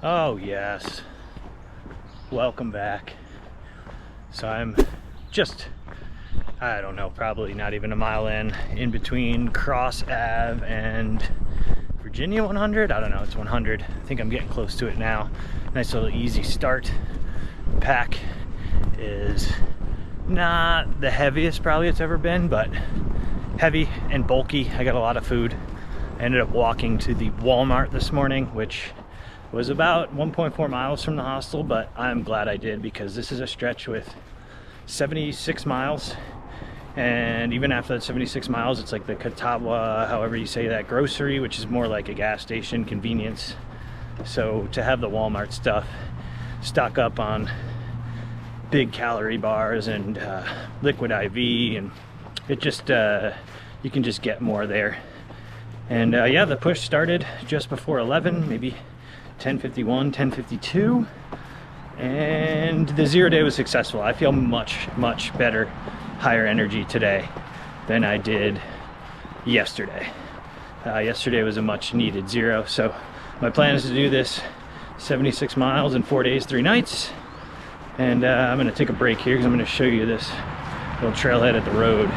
Oh yes, welcome back. So I'm just, I don't know, probably not even a mile in between Cross Ave and Virginia 100. I don't know, it's 100. I think I'm getting close to it now. Nice little easy start. Pack is not the heaviest probably it's ever been, but heavy and bulky. I got a lot of food. I ended up walking to the Walmart this morning, which was about 1.4 miles from the hostel, but I'm glad I did because this is a stretch with 76 miles. And even after that 76 miles, it's like the Catawba, however you say that, grocery, which is more like a gas station convenience. So to have the Walmart stuff, stock up on big calorie bars and liquid IV, and it just, you can just get more there. And yeah, the push started just before 11, maybe 10:51, 10:52, and the 0 day was successful. I feel much better, higher energy today than I did yesterday. Yesterday was a much needed 0, so my plan is to do this 76 miles in 4 days, 3 nights. And I'm gonna take a break here because I'm gonna show you this little trailhead at the road.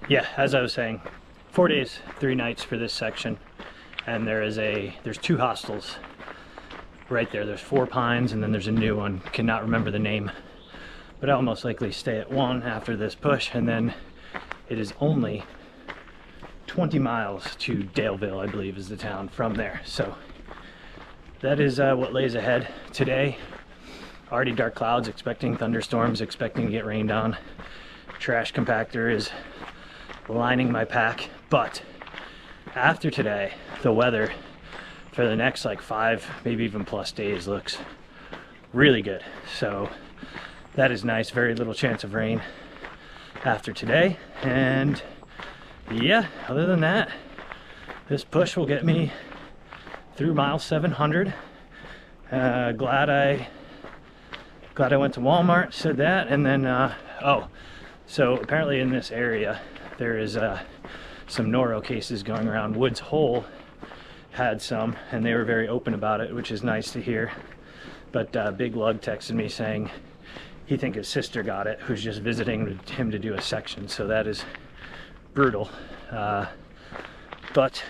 Yeah, as I was saying, 4 days, 3 nights for this section, and there's 2 hostels right there. There's 4 Pines, and then there's a new one. Cannot remember the name, but I'll most likely stay at one after this push, and then it is only 20 miles to Daleville, I believe is the town from there. So that is what lays ahead today. Already dark clouds, expecting thunderstorms, expecting to get rained on. Trash compactor is lining my pack, but after today, the weather for the next like 5, maybe even plus days looks really good. So that is nice. Very little chance of rain after today. And yeah, other than that, this push will get me through mile 700. Glad I went to Walmart, said that. And then oh, so apparently in this area there is some noro cases going around. Woods Hole had some, and they were very open about it, which is nice to hear. But Big Lug texted me saying he thinks his sister got it, who's just visiting him to do a section. So that is brutal. But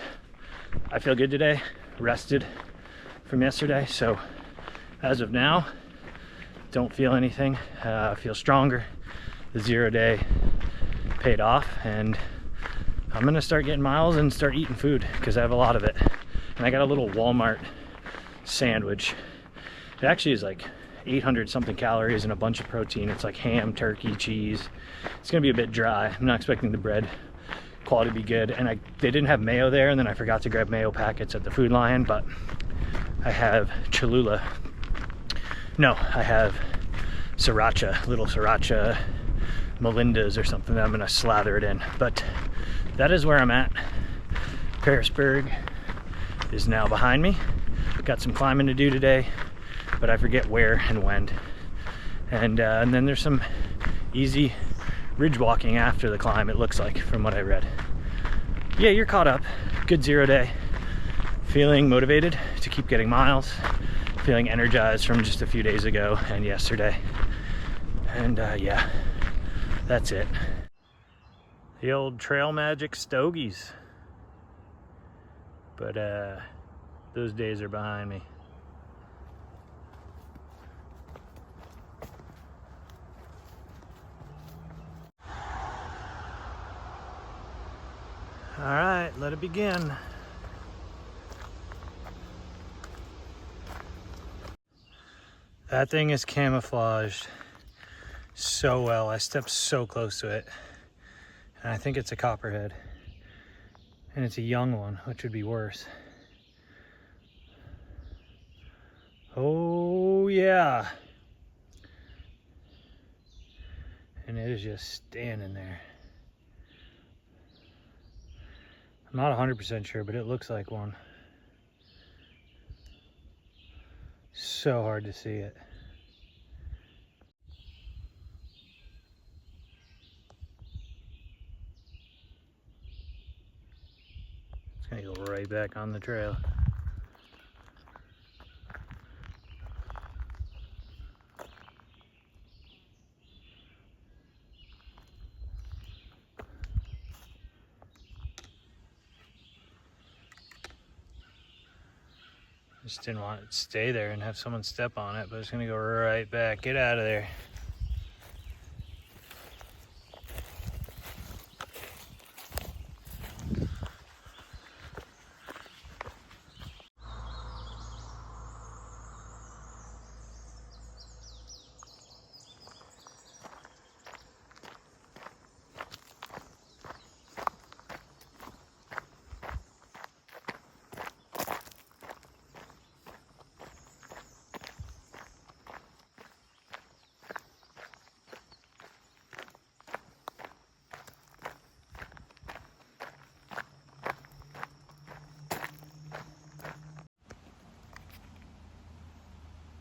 I feel good today, rested from yesterday. So as of now, don't feel anything. I feel stronger. The 0 day paid off, and I'm gonna start getting miles and start eating food because I have a lot of it. And I got a little Walmart sandwich. It actually is like 800 something calories and a bunch of protein. It's like ham, turkey, cheese. It's gonna be a bit dry. I'm not expecting the bread quality to be good. And they didn't have mayo there, and then I forgot to grab mayo packets at the Food Lion, but I have Cholula. No, I have sriracha, little sriracha Melinda's or something that I'm gonna slather it in. But that is where I'm at. Pearisburg is now behind me. Got some climbing to do today, but I forget where and when. And then there's some easy ridge walking after the climb, it looks like, from what I read. Yeah, you're caught up. Good 0 day. Feeling motivated to keep getting miles. Feeling energized from just a few days ago and yesterday. And yeah, that's it. The old Trail Magic stogies. But those days are behind me. All right, let it begin. That thing is camouflaged so well. I stepped so close to it. And I think it's a copperhead. And it's a young one, which would be worse. Oh yeah, and it is just standing there. I'm not 100% sure, but it looks like one. So hard to see it. It's gonna go right back on the trail. Just didn't want it to stay there and have someone step on it, but it's gonna go right back. Get out of there.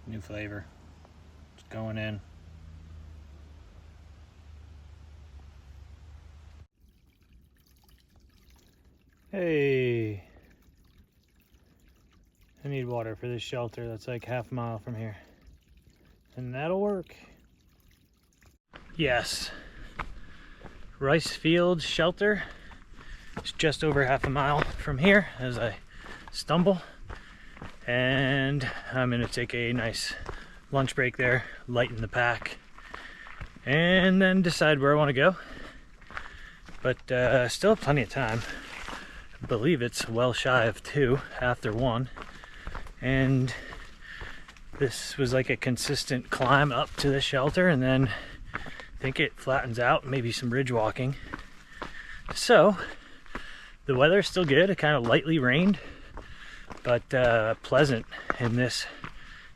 New flavor. It's going in. Hey, I need water for this shelter that's like half a mile from here, and that'll work. Yes, rice field shelter. It's just over half a mile from here as I stumble. And I'm gonna take a nice lunch break there, lighten the pack, and then decide where I want to go. But still plenty of time. I believe it's well shy of 2 after 1. And this was like a consistent climb up to the shelter, and then I think it flattens out, maybe some ridge walking. So the weather's still good. It kind of lightly rained, but pleasant in this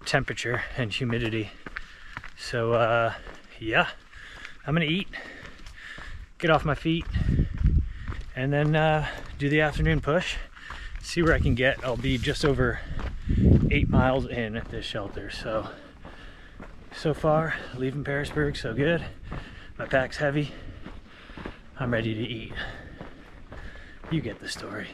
temperature and humidity. So yeah, I'm gonna eat, get off my feet, and then do the afternoon push, see where I can get. I'll be just over 8 miles in at this shelter. So far, leaving Pearisburg, so good. My pack's heavy. I'm ready to eat. You get the story.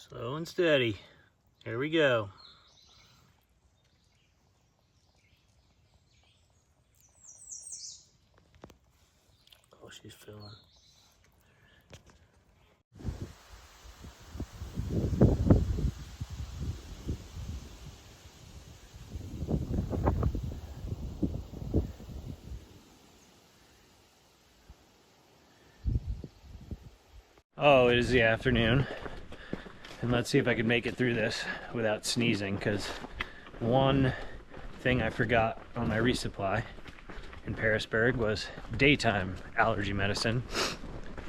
Slow and steady. Here we go. Oh, she's filling. Oh, it is the afternoon. And let's see if I can make it through this without sneezing, because one thing I forgot on my resupply in Pearisburg was daytime allergy medicine.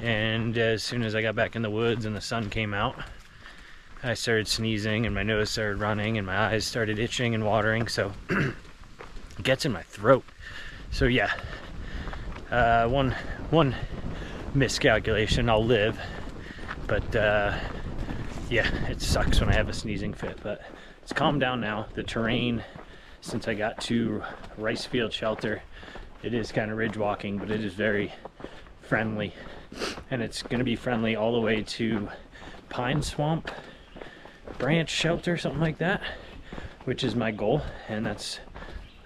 And as soon as I got back in the woods and the sun came out, I started sneezing and my nose started running and my eyes started itching and watering, so it gets in my throat. So yeah, one miscalculation, I'll live, but yeah, it sucks when I have a sneezing fit, but it's calmed down now. The terrain, since I got to rice field shelter, it is kind of ridge walking, but it is very friendly, and it's going to be friendly all the way to Pine Swamp Branch Shelter, something like that, which is my goal, and that's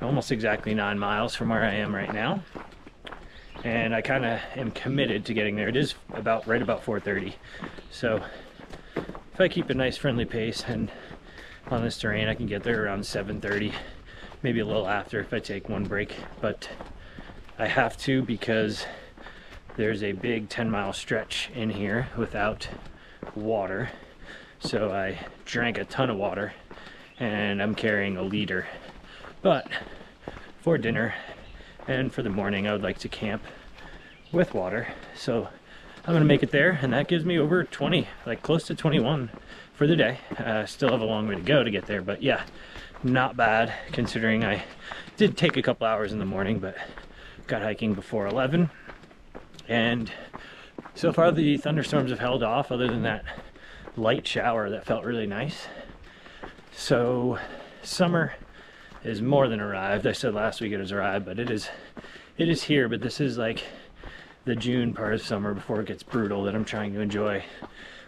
almost exactly 9 miles from where I am right now. And I kind of am committed to getting there. It is about right about 4:30, so if I keep a nice friendly pace and on this terrain, I can get there around 7:30, maybe a little after if I take one break. But I have to, because there's a big 10-mile stretch in here without water. So I drank a ton of water, and I'm carrying a liter. But for dinner and for the morning, I would like to camp with water. So I'm gonna make it there, and that gives me over 20, like close to 21 for the day. Still have a long way to go to get there, but yeah, not bad considering I did take a couple hours in the morning, but got hiking before 11. And so far the thunderstorms have held off, other than that light shower that felt really nice. So summer is more than arrived. I said last week it has arrived, but it is here. But this is like the June part of summer before it gets brutal that I'm trying to enjoy,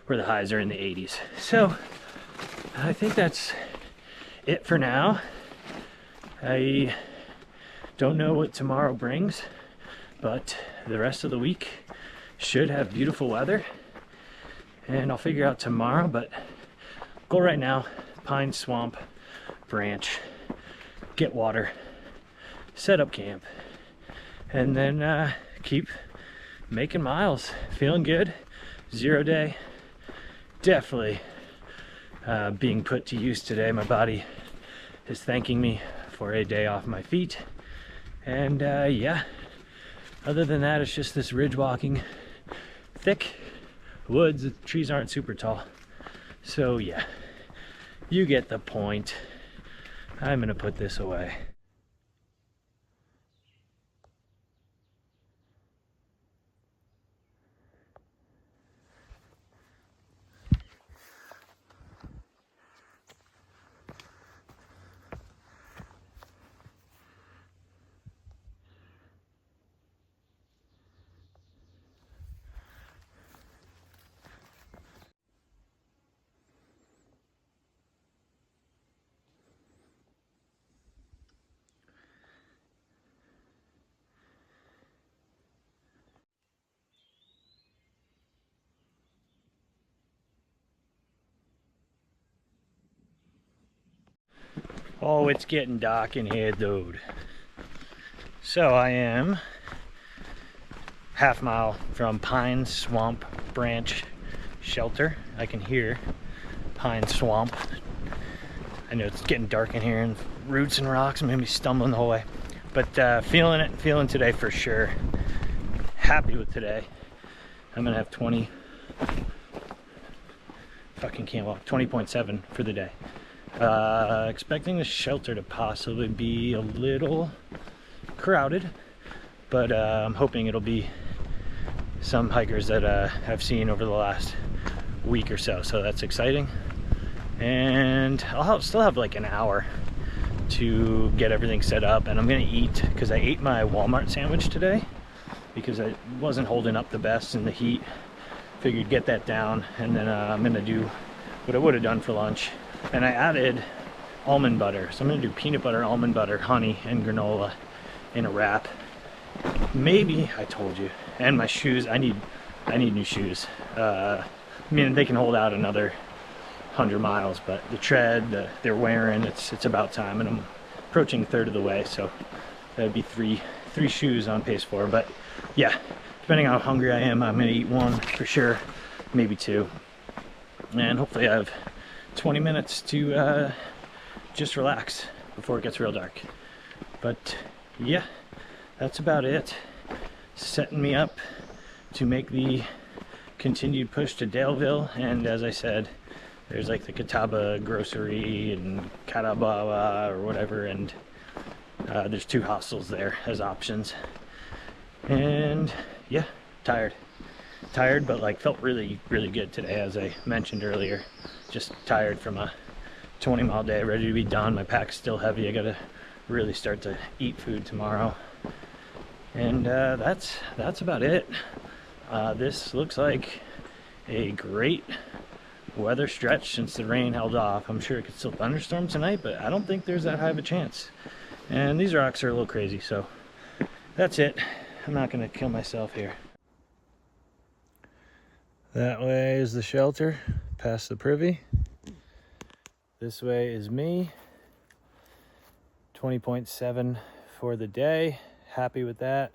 where the highs are in the 80s. So I think that's it for now. I don't know what tomorrow brings, but the rest of the week should have beautiful weather, and I'll figure out tomorrow. But goal right now, Pine Swamp Branch, get water, set up camp, and then keep making miles. Feeling good. 0 day. Definitely being put to use today. My body is thanking me for a day off my feet. And yeah, other than that, it's just this ridge walking, thick woods. The trees aren't super tall. So yeah, you get the point. I'm gonna put this away. Oh, it's getting dark in here, dude. So I am half mile from Pine Swamp Branch Shelter. I can hear Pine Swamp. I know it's getting dark in here, and roots and rocks. I'm gonna be stumbling the whole way, but feeling it, feeling today for sure. Happy with today. I'm gonna have 20. Fucking can't walk. 20.7 for the day. Expecting the shelter to possibly be a little crowded, but I'm hoping it'll be some hikers that I've seen over the last week or so, so that's exciting. And I'll still have like an hour to get everything set up, and I'm gonna eat, because I ate my Walmart sandwich today because I wasn't holding up the best in the heat. Figured get that down, and then I'm gonna do what I would have done for lunch. And I added almond butter, so I'm gonna do peanut butter, almond butter, honey, and granola in a wrap. Maybe, I told you. And my shoes, I need new shoes. I mean, they can hold out another 100 miles, but the tread they're wearing, it's about time, and I'm approaching a third of the way, so that'd be three shoes on pace 4. But yeah, depending on how hungry I am, I'm gonna eat one for sure, maybe 2, and hopefully I have 20 minutes to just relax before it gets real dark. But yeah, that's about it. Setting me up to make the continued push to Daleville, and as I said, there's like the Catawba grocery and Catawba or whatever, and there's 2 hostels there as options. And yeah, tired. tired, but like felt really, really good today, as I mentioned earlier. Just tired from a 20-mile day, ready to be done. My pack's still heavy. I gotta really start to eat food tomorrow. And that's about it. This looks like a great weather stretch since the rain held off. I'm sure it could still thunderstorm tonight, but I don't think there's that high of a chance. And these rocks are a little crazy, so that's it. I'm not gonna kill myself here. That way is the shelter, past the privy. This way is me. 20.7 for the day. Happy with that.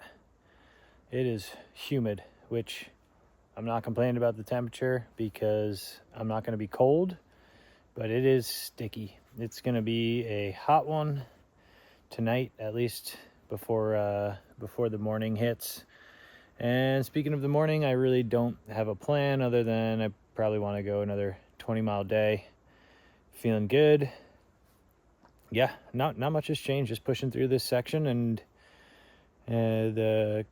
It is humid, which I'm not complaining about the temperature because I'm not going to be cold, but it is sticky. It's going to be a hot one tonight, at least before the morning hits. And speaking of the morning, I really don't have a plan other than I probably want to go another 20-mile day. Feeling good. Yeah, not much has changed. Just pushing through this section, and the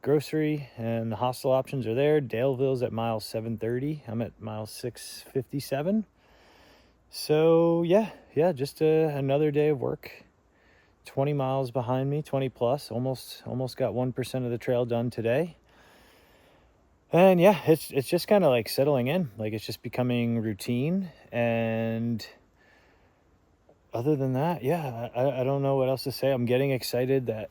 grocery and the hostel options are there. Daleville's at mile 730. I'm at mile 657. So yeah, just another day of work. 20 miles behind me, 20 plus, almost got 1% of the trail done today. And yeah, it's just kind of like settling in, like it's just becoming routine. And other than that, yeah, I don't know what else to say. I'm getting excited that,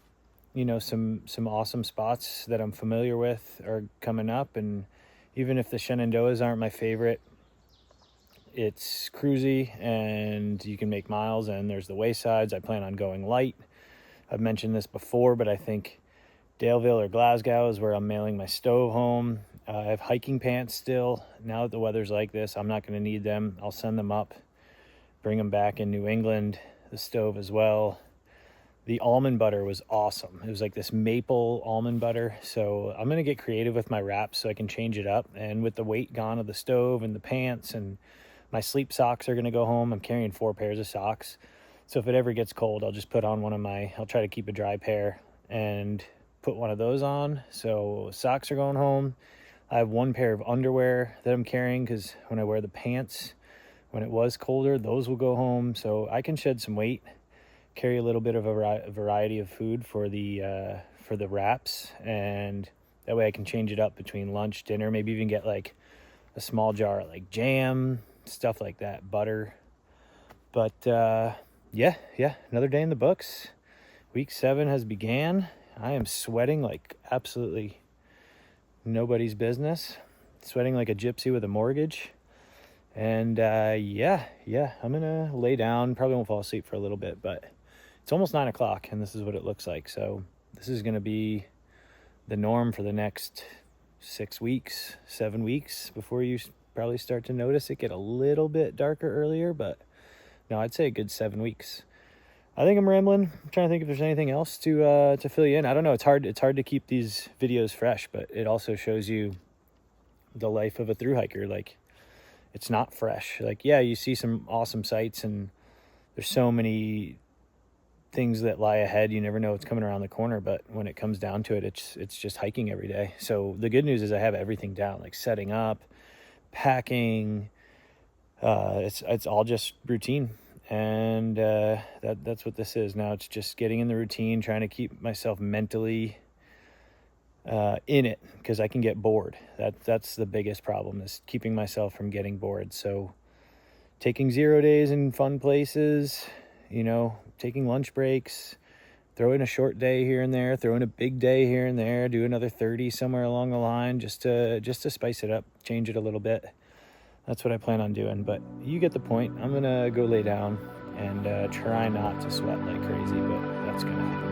you know, some awesome spots that I'm familiar with are coming up. And even if the Shenandoahs aren't my favorite, it's cruisy and you can make miles, and there's the waysides. I plan on going light. I've mentioned this before, but I think Daleville or Glasgow is where I'm mailing my stove home. I have hiking pants still. Now that the weather's like this, I'm not going to need them. I'll send them up, bring them back in New England, the stove as well. The almond butter was awesome. It was like this maple almond butter. So I'm going to get creative with my wraps so I can change it up. And with the weight gone of the stove and the pants, and my sleep socks are going to go home. I'm carrying 4 pairs of socks. So if it ever gets cold, I'll just put on I'll try to keep a dry pair and put one of those on. So socks are going home. I have 1 pair of underwear that I'm carrying because when I wear the pants, when it was colder, those will go home. So I can shed some weight, carry a little bit of a variety of food for the wraps. And that way I can change it up between lunch, dinner, maybe even get like a small jar of like jam, stuff like that, butter. But yeah, another day in the books. Week 7 has began. I am sweating like absolutely nobody's business, sweating like a gypsy with a mortgage. And yeah, I'm gonna lay down. Probably won't fall asleep for a little bit, but it's almost 9 o'clock and this is what it looks like. So this is gonna be the norm for the next 6 weeks, 7 weeks before you probably start to notice it get a little bit darker earlier. But no, I'd say a good 7 weeks. I think I'm rambling. I'm trying to think if there's anything else to fill you in. I don't know. It's hard to keep these videos fresh, but it also shows you the life of a thru hiker. Like, it's not fresh. Like, yeah, you see some awesome sights and there's so many things that lie ahead. You never know what's coming around the corner, but when it comes down to it, it's just hiking every day. So the good news is I have everything down, like setting up, packing. It's all just routine. And that's what this is. Now it's just getting in the routine, trying to keep myself mentally in it, because I can get bored. That's the biggest problem, is keeping myself from getting bored. So taking 0 days in fun places, you know, taking lunch breaks, throw in a short day here and there, throw in a big day here and there, do another 30 somewhere along the line, just to spice it up, change it a little bit. That's what I plan on doing, but you get the point. I'm gonna go lay down and try not to sweat like crazy, but that's gonna happen.